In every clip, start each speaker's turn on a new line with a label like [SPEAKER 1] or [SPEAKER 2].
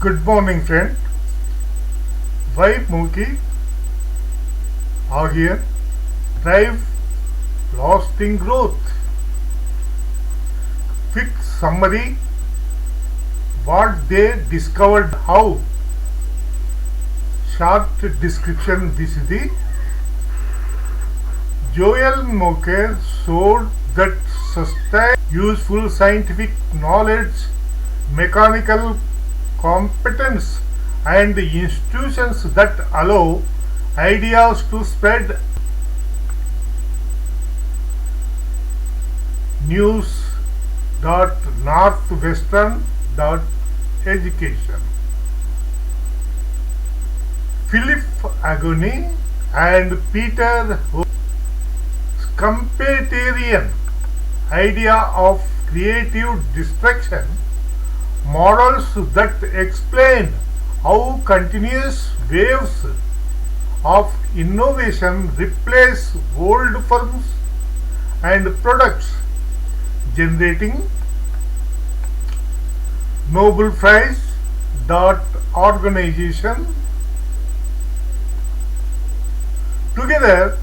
[SPEAKER 1] Good morning, friend. Why monkey are here? Drive lasting growth. Quick summary: what they discovered, how. Short description: this is the Joel Moker showed that sustained useful scientific knowledge, mechanical competence, and institutions that allow ideas to spread. News.northwestern.education. Philip Agony and Peter Schumpeterian idea of creative destruction, models that explain how continuous waves of innovation replace old firms and products, generating Nobel Prize. Organization. Together,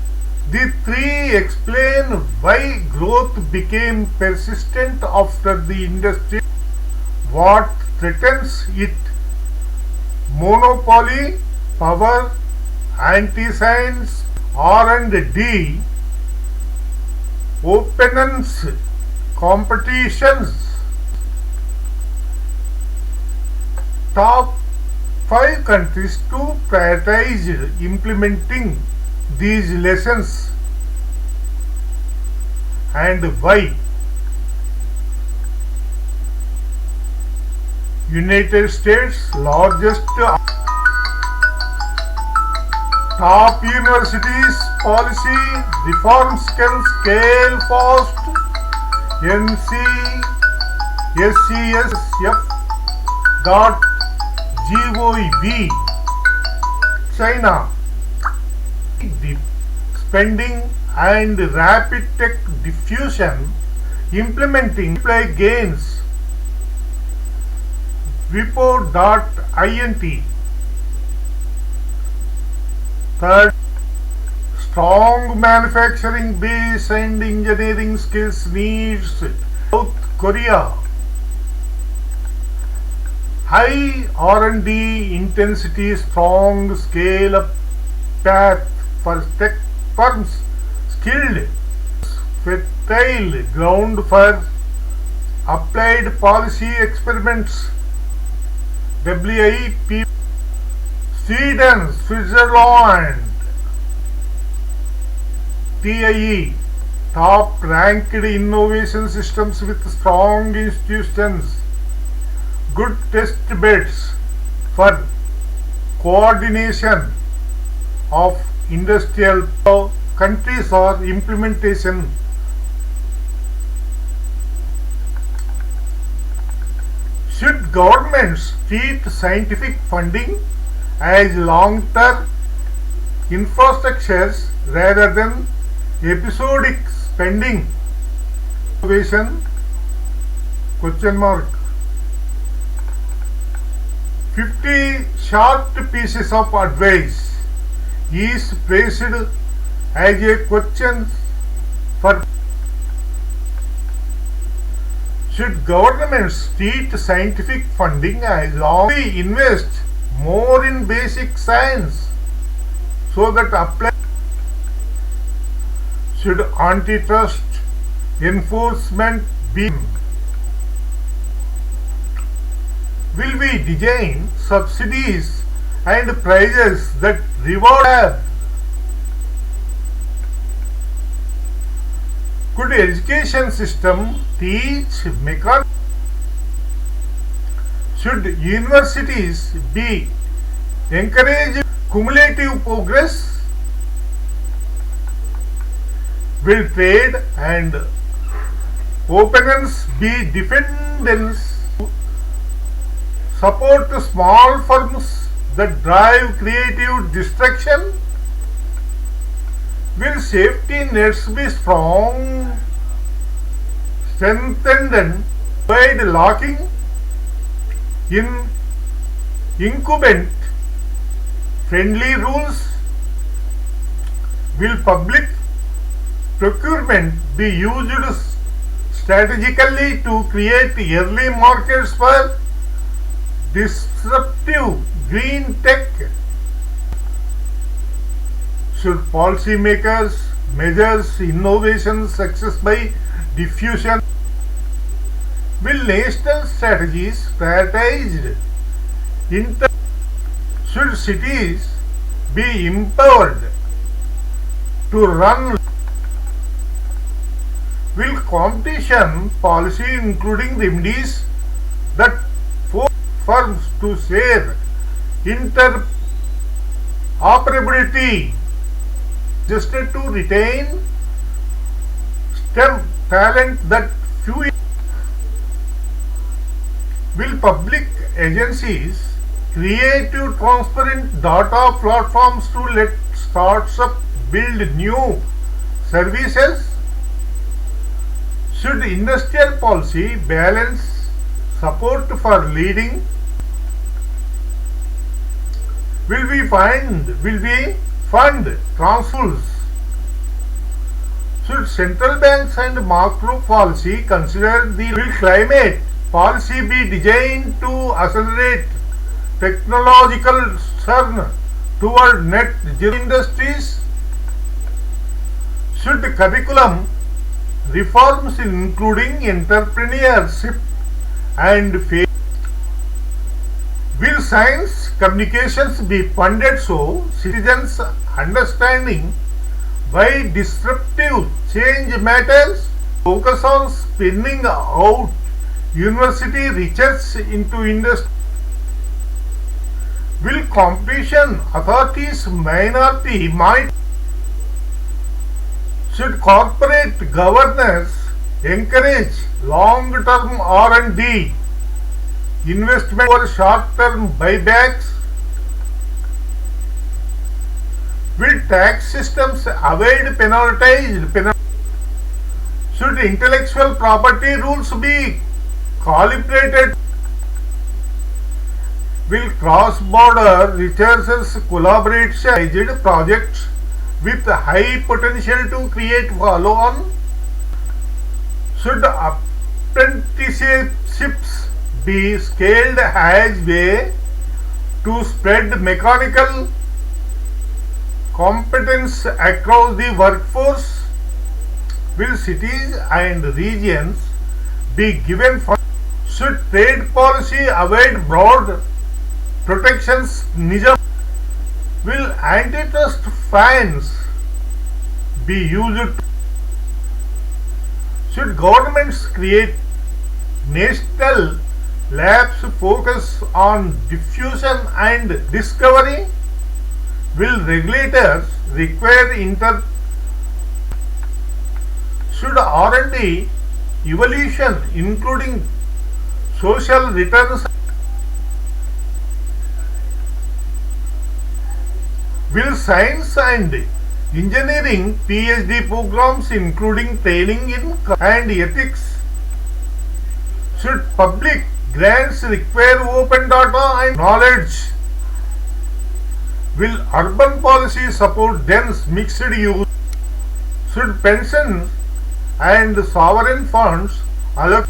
[SPEAKER 1] the three explain why growth became persistent after the industry, what threatens it, monopoly, power, anti-science, R&D, openness, competitions. Top 5 countries to prioritize implementing these lessons and why. United States largest. Top universities policy reforms can scale fast. NCSCF.gov. China. Spending and rapid tech diffusion, implementing supply gains. Report.int. Third, strong manufacturing base and engineering skills needs. South Korea. High R&D intensity, strong scale up path for tech firms, skilled, fertile ground for applied policy experiments. WIP. Sweden, Switzerland. TIE, top ranked innovation systems with strong institutions, good test beds for coordination of industrial countries or implementation. Should governments treat scientific funding as long-term infrastructures rather than episodic spending? Innovation? Question mark. 50 short pieces of advice is placed as a question for. Should governments treat scientific funding as long as we invest more in basic science so that apply? Should antitrust enforcement be? Will we design subsidies and prices that reward? Could education system teach mechanics? Should universities be encourage cumulative progress? Will trade and openness be dependence? Support small firms that drive creative destruction? Will safety nets be strong, strengthened and provide locking in incumbent friendly rules? Will public procurement be used strategically to create early markets for disruptive green tech? Should policymakers measure innovation success by diffusion? Will national strategies prioritized? Should cities be empowered to run? Will competition policy including remedies that force firms to share interoperability just to retain STEM talent that few? Will public agencies create transparent data platforms to let startups build new services? Should industrial policy balance support for leading? Will we fund transfers? Should central banks and macro policy consider will climate policy be designed to accelerate technological turn toward net zero industries? Should curriculum reforms including entrepreneurship and faith? Will science communications be funded so citizens understanding why disruptive change matters? Focus on spinning out university research into industry. Will competition authorities might? Should corporate governance encourage long-term R&D investment or short-term buybacks? Will tax systems avoid penalized? Should intellectual property rules be calibrated? Will cross-border researchers collaborate projects with high potential to create follow-on? Should apprenticeships be scaled as way to spread mechanical competence across the workforce? Will cities and regions be given funds? Should trade policy avoid broad protectionism? Will antitrust fines be used? Should governments create national labs focus on diffusion and discovery? Will regulators require should R&D evolution including social returns? Will science and engineering PhD programs including training in and ethics? Should public grants require open data and knowledge? Will urban policy support dense mixed use? Should pensions and sovereign funds allocate?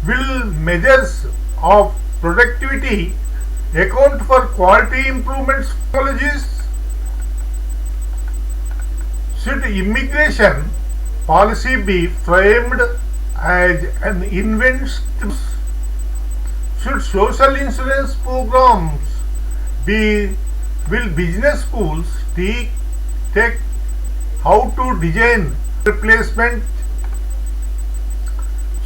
[SPEAKER 1] Will measures of productivity account for quality improvements technologies? Should immigration policy be framed as an invention? Should social insurance programs will business schools take how to design replacement?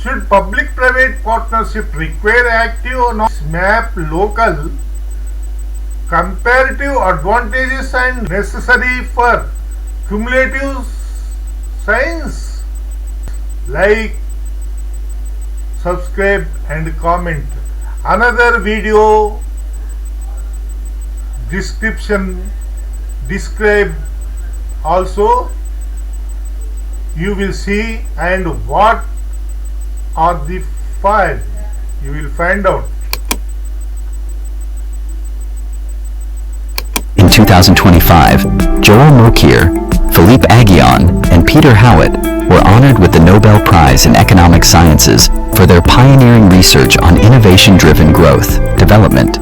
[SPEAKER 1] Should public-private partnership require active or not map local comparative advantages and necessary for cumulative science? Like, subscribe and comment. Another video describe also you will see, and what are the files you will find out.
[SPEAKER 2] 2025, Joel Mokyr, Philippe Aghion, and Peter Howitt were honored with the Nobel Prize in Economic Sciences for their pioneering research on innovation-driven growth, development.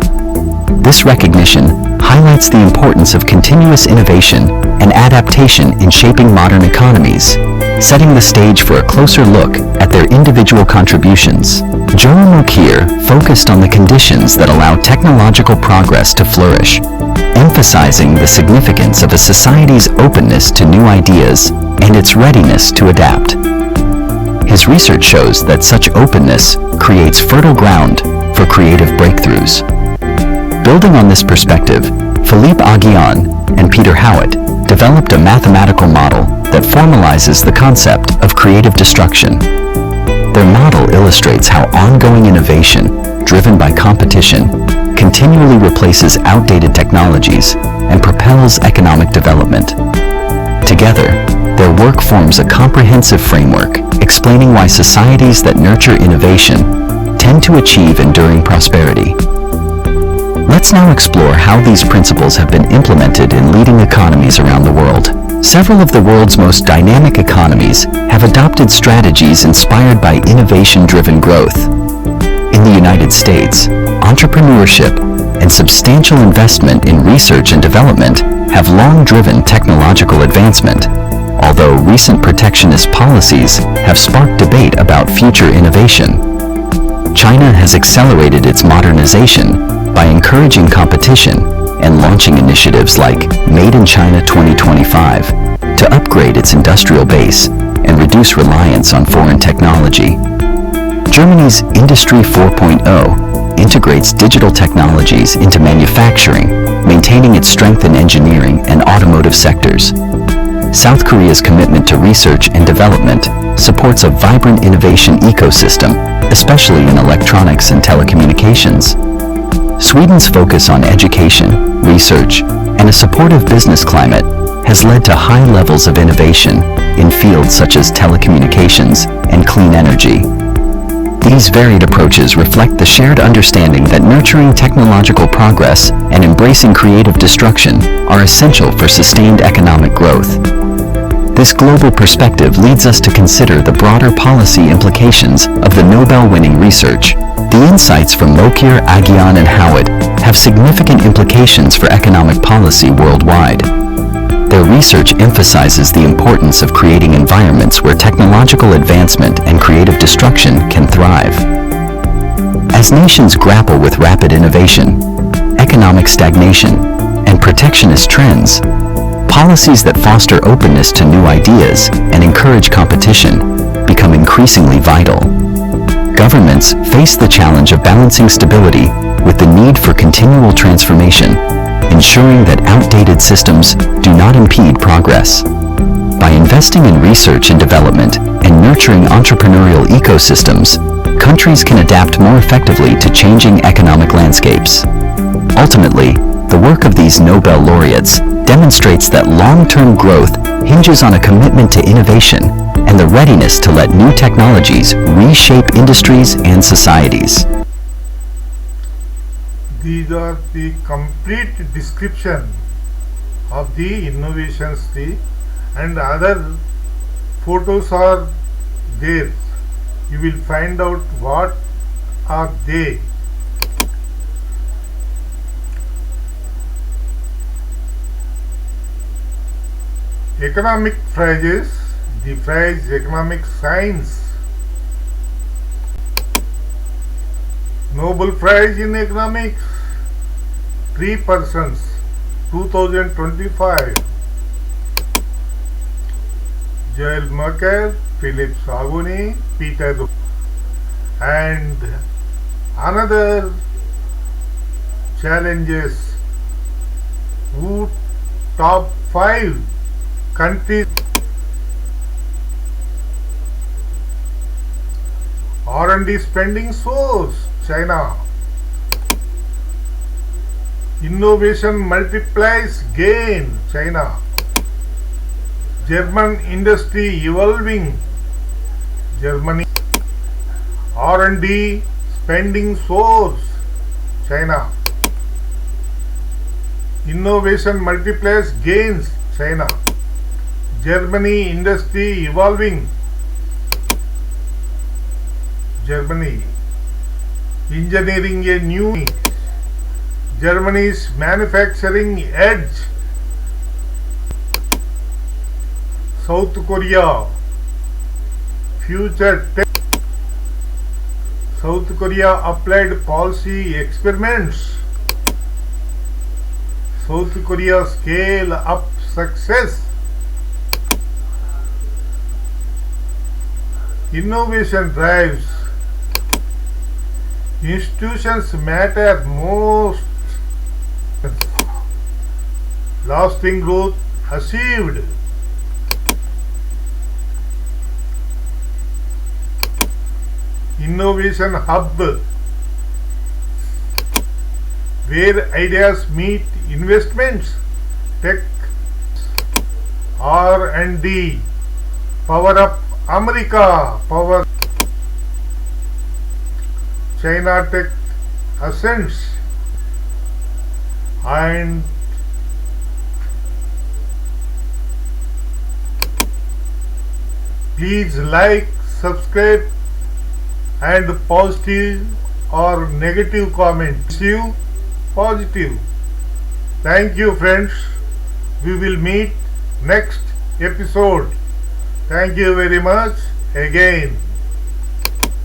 [SPEAKER 2] This recognition highlights the importance of continuous innovation and adaptation in shaping modern economies, setting the stage for a closer look at their individual contributions. Joel Mokyr focused on the conditions that allow technological progress to flourish, emphasizing the significance of a society's openness to new ideas and its readiness to adapt. His research shows that such openness creates fertile ground for creative breakthroughs. Building on this perspective, Philippe Aghion and Peter Howitt developed a mathematical model that formalizes the concept of creative destruction. Their model illustrates how ongoing innovation, driven by competition, continually replaces outdated technologies and propels economic development. Together, their work forms a comprehensive framework explaining why societies that nurture innovation tend to achieve enduring prosperity. Let's now explore how these principles have been implemented in leading economies around the world. Several of the world's most dynamic economies have adopted strategies inspired by innovation-driven growth. In the United States, entrepreneurship and substantial investment in research and development have long driven technological advancement, although recent protectionist policies have sparked debate about future innovation. China has accelerated its modernization by encouraging competition and launching initiatives like Made in China 2025 to upgrade its industrial base and reduce reliance on foreign technology. Germany's Industry 4.0 integrates digital technologies into manufacturing, maintaining its strength in engineering and automotive sectors. South Korea's commitment to research and development supports a vibrant innovation ecosystem, especially in electronics and telecommunications. Sweden's focus on education, research, and a supportive business climate has led to high levels of innovation in fields such as telecommunications and clean energy. These varied approaches reflect the shared understanding that nurturing technological progress and embracing creative destruction are essential for sustained economic growth. This global perspective leads us to consider the broader policy implications of the Nobel-winning research. The insights from Mokyr, Aghion, and Howitt have significant implications for economic policy worldwide. Their research emphasizes the importance of creating environments where technological advancement and creative destruction can thrive. As nations grapple with rapid innovation, economic stagnation, and protectionist trends, policies that foster openness to new ideas and encourage competition become increasingly vital. Governments face the challenge of balancing stability with the need for continual transformation, ensuring that outdated systems do not impede progress. By investing in research and development and nurturing entrepreneurial ecosystems, countries can adapt more effectively to changing economic landscapes. Ultimately, the work of these Nobel laureates demonstrates that long-term growth hinges on a commitment to innovation and the readiness to let new technologies reshape industries and societies.
[SPEAKER 1] These are the complete description of the innovations, and other photos are there. You will find out what are they. Economic phrases, the phrase economic science. Nobel Prize in Economics, 3 persons, 2025. Joel Mokyr, Philippe Aghion, Peter, and another challenges. Who top 5 countries? R&D spending source, China. Innovation multiplies gain, China. German industry evolving, Germany. R&D spending source, China. Innovation multiplies gains, China. Germany industry evolving. Germany engineering a new. Germany's manufacturing edge. South Korea future tech. South Korea applied policy experiments. South Korea scale up success. Innovation drives. Institutions matter most. Lasting growth achieved. Innovation hub, where ideas meet investments. Tech R&D, power up America, power China tech ascents. And please like, subscribe, and positive or negative comment. You positive. Thank you, friends. We will meet next episode. Thank you very much again.